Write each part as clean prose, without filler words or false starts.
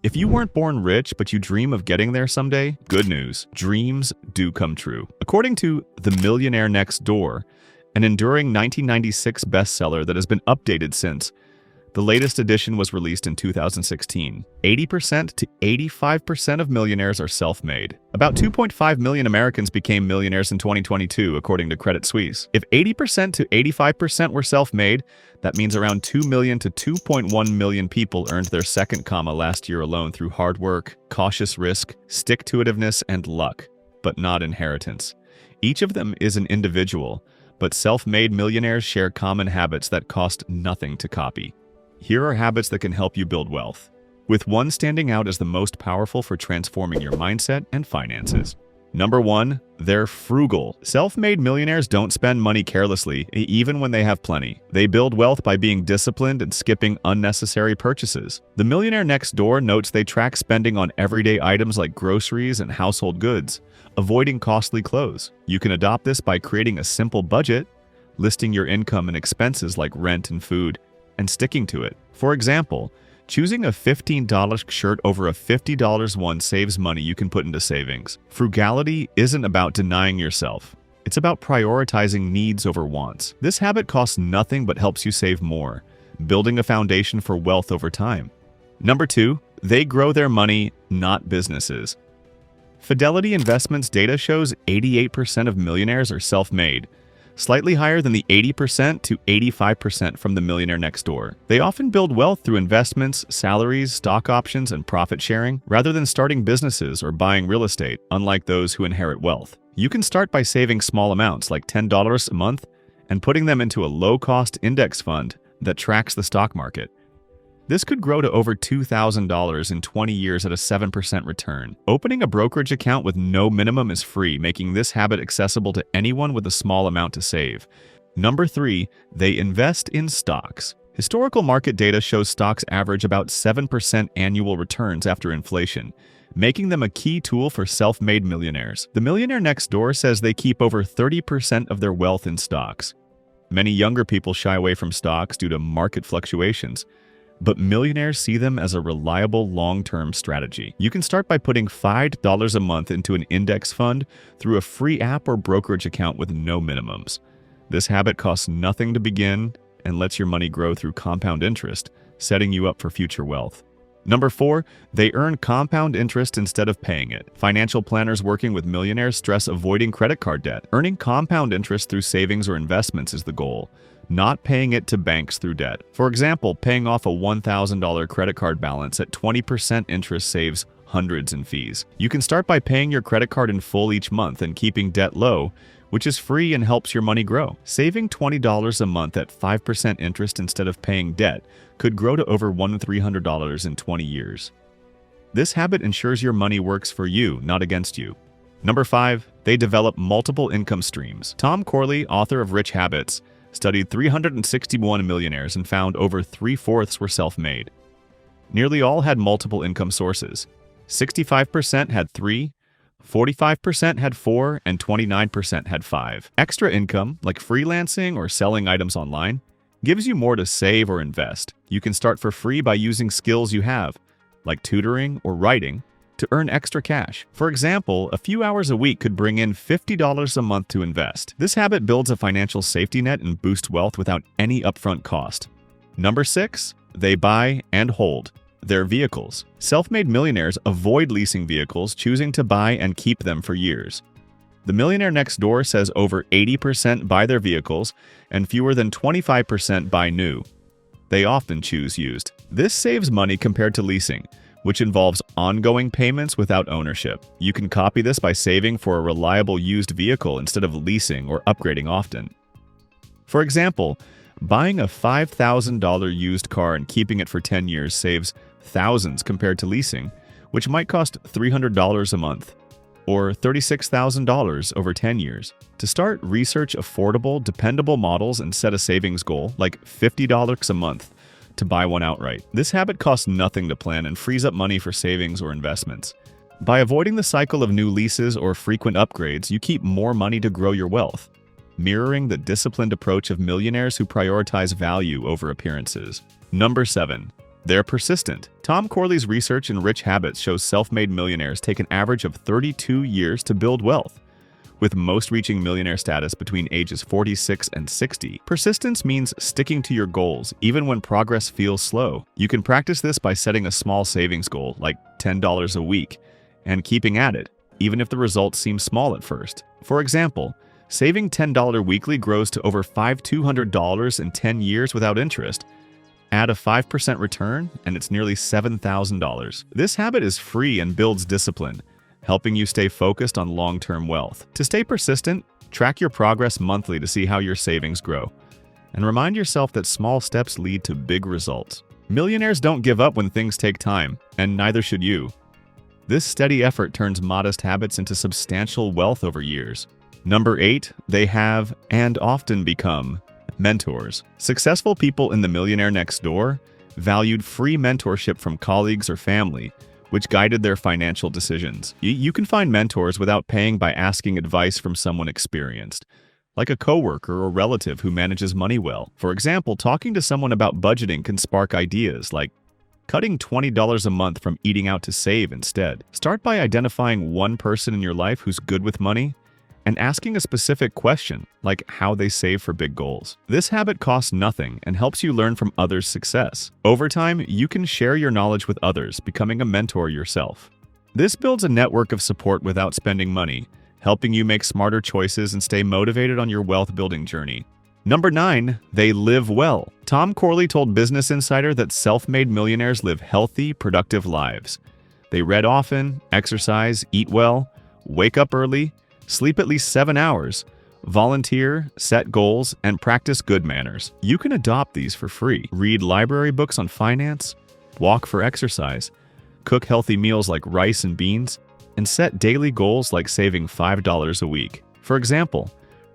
If you weren't born rich but you dream of getting there someday, good news, dreams do come true. According to The Millionaire Next Door, an enduring 1996 bestseller that has been updated since, the latest edition was released in 2016. 80% to 85% of millionaires are self-made. About 2.5 million Americans became millionaires in 2022, according to Credit Suisse. If 80% to 85% were self-made, that means around 2 million to 2.1 million people earned their second comma last year alone through hard work, cautious risk, stick-to-itiveness, and luck, but not inheritance. Each of them is an individual, but self-made millionaires share common habits that cost nothing to copy. Here are habits that can help you build wealth, with one standing out as the most powerful for transforming your mindset and finances. Number 1, they're frugal. Self-made millionaires don't spend money carelessly, even when they have plenty. They build wealth by being disciplined and skipping unnecessary purchases. The Millionaire Next Door notes they track spending on everyday items like groceries and household goods, avoiding costly clothes. You can adopt this by creating a simple budget, listing your income and expenses like rent and food, and sticking to it. For example, choosing a $15 shirt over a $50 one saves money you can put into savings. Frugality isn't about denying yourself. It's about prioritizing needs over wants. This habit costs nothing but helps you save more, building a foundation for wealth over time. Number 2, they grow their money, not businesses. Fidelity Investments data shows 88% of millionaires are self-made, slightly higher than the 80% to 85% from the Millionaire Next Door. They often build wealth through investments, salaries, stock options, and profit sharing, rather than starting businesses or buying real estate, unlike those who inherit wealth. You can start by saving small amounts, like $10 a month, and putting them into a low-cost index fund that tracks the stock market. This could grow to over $2,000 in 20 years at a 7% return. Opening a brokerage account with no minimum is free, making this habit accessible to anyone with a small amount to save. Number 3, they invest in stocks. Historical market data shows stocks average about 7% annual returns after inflation, making them a key tool for self-made millionaires. The Millionaire Next Door says they keep over 30% of their wealth in stocks. Many younger people shy away from stocks due to market fluctuations, but millionaires see them as a reliable long-term strategy. You can start by putting $5 a month into an index fund through a free app or brokerage account with no minimums. This habit costs nothing to begin and lets your money grow through compound interest, setting you up for future wealth. Number 4, they earn compound interest instead of paying it. Financial planners working with millionaires stress avoiding credit card debt. Earning compound interest through savings or investments is the goal, not paying it to banks through debt. For example, paying off a $1,000 credit card balance at 20% interest saves hundreds in fees. You can start by paying your credit card in full each month and keeping debt low, which is free and helps your money grow. Saving $20 a month at 5% interest instead of paying debt could grow to over $1,300 in 20 years. This habit ensures your money works for you, not against you. Number 5, they develop multiple income streams. Tom Corley, author of Rich Habits, studied 361 millionaires and found over 3/4 were self-made. Nearly all had multiple income sources. 65% had 3, 45% had 4, and 29% had 5. Extra income, like freelancing or selling items online, gives you more to save or invest. You can start for free by using skills you have, like tutoring or writing, to earn extra cash. For example, a few hours a week could bring in $50 a month to invest. This habit builds a financial safety net and boosts wealth without any upfront cost. Number 6, they buy and hold their vehicles. Self-made millionaires avoid leasing vehicles, choosing to buy and keep them for years. The Millionaire Next Door says over 80% buy their vehicles and fewer than 25% buy new. They often choose used. This saves money compared to leasing, which involves ongoing payments without ownership. You can copy this by saving for a reliable used vehicle instead of leasing or upgrading often. For example, buying a $5,000 used car and keeping it for 10 years saves thousands compared to leasing, which might cost $300 a month, or $36,000 over 10 years. To start, research affordable, dependable models and set a savings goal, like $50 a month, to buy one outright. This habit costs nothing to plan and frees up money for savings or investments. By avoiding the cycle of new leases or frequent upgrades, you keep more money to grow your wealth, mirroring the disciplined approach of millionaires who prioritize value over appearances. Number 7, They're persistent. Tom Corley's research in Rich Habits shows self-made millionaires take an average of 32 years to build wealth, with most reaching millionaire status between ages 46 and 60. Persistence means sticking to your goals, even when progress feels slow. You can practice this by setting a small savings goal, like $10 a week, and keeping at it, even if the results seem small at first. For example, saving $10 weekly grows to over $5,200 in 10 years without interest. Add a 5% return, and it's nearly $7,000. This habit is free and builds discipline, helping you stay focused on long-term wealth. To stay persistent, track your progress monthly to see how your savings grow, and remind yourself that small steps lead to big results. Millionaires don't give up when things take time, and neither should you. This steady effort turns modest habits into substantial wealth over years. Number 8, they have and often become mentors. Successful people in The Millionaire Next Door valued free mentorship from colleagues or family, which guided their financial decisions. You can find mentors without paying by asking advice from someone experienced, like a coworker or relative who manages money well. For example, talking to someone about budgeting can spark ideas like cutting $20 a month from eating out to save instead. Start by identifying one person in your life who's good with money and asking a specific question, like how they save for big goals. This habit costs nothing and helps you learn from others' success. Over time, you can share your knowledge with others, becoming a mentor yourself. This builds a network of support without spending money, helping you make smarter choices and stay motivated on your wealth-building journey. Number 9, they live well. Tom Corley told Business Insider that self-made millionaires live healthy, productive lives. They read often, exercise, eat well, wake up early, sleep at least 7 hours, volunteer, set goals, and practice good manners. You can adopt these for free. Read library books on finance, walk for exercise, cook healthy meals like rice and beans, and set daily goals like saving $5 a week. For example,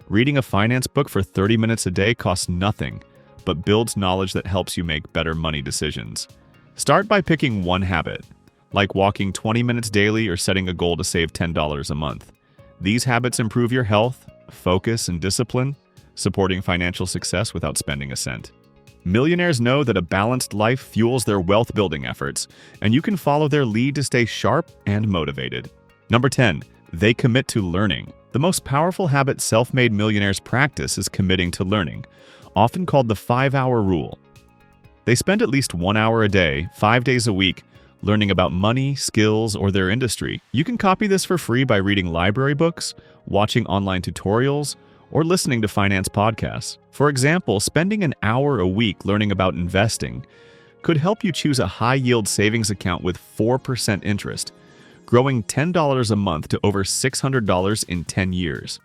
reading a finance book for 30 minutes a day costs nothing, but builds knowledge that helps you make better money decisions. Start by picking one habit, like walking 20 minutes daily or setting a goal to save $10 a month. These habits improve your health, focus, and discipline, supporting financial success without spending a cent. Millionaires know that a balanced life fuels their wealth-building efforts, and you can follow their lead to stay sharp and motivated. Number 10, they commit to learning. The most powerful habit self-made millionaires practice is committing to learning, often called the 5-hour rule. They spend at least 1 hour a day, 5 days a week, learning about money, skills, or their industry. You can copy this for free by reading library books, watching online tutorials, or listening to finance podcasts. For example, spending an hour a week learning about investing could help you choose a high-yield savings account with 4% interest, growing $10 a month to over $600 in 10 years.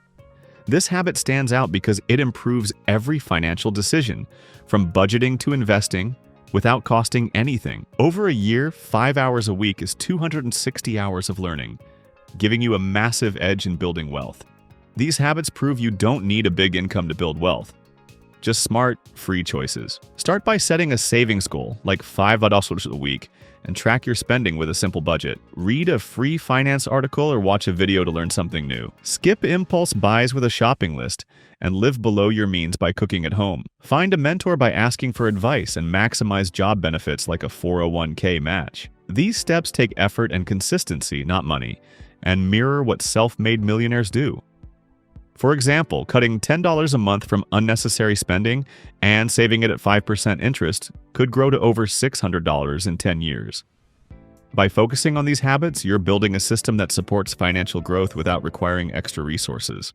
This habit stands out because it improves every financial decision, from budgeting to investing, without costing anything. Over a year, 5 hours a week is 260 hours of learning, giving you a massive edge in building wealth. These habits prove you don't need a big income to build wealth, just smart, free choices. Start by setting a savings goal, like $5 a week, and track your spending with a simple budget. Read a free finance article or watch a video to learn something new. Skip impulse buys with a shopping list and live below your means by cooking at home. Find a mentor by asking for advice and maximize job benefits like a 401k match. These steps take effort and consistency, not money, and mirror what self-made millionaires do. For example, cutting $10 a month from unnecessary spending and saving it at 5% interest could grow to over $600 in 10 years. By focusing on these habits, you're building a system that supports financial growth without requiring extra resources.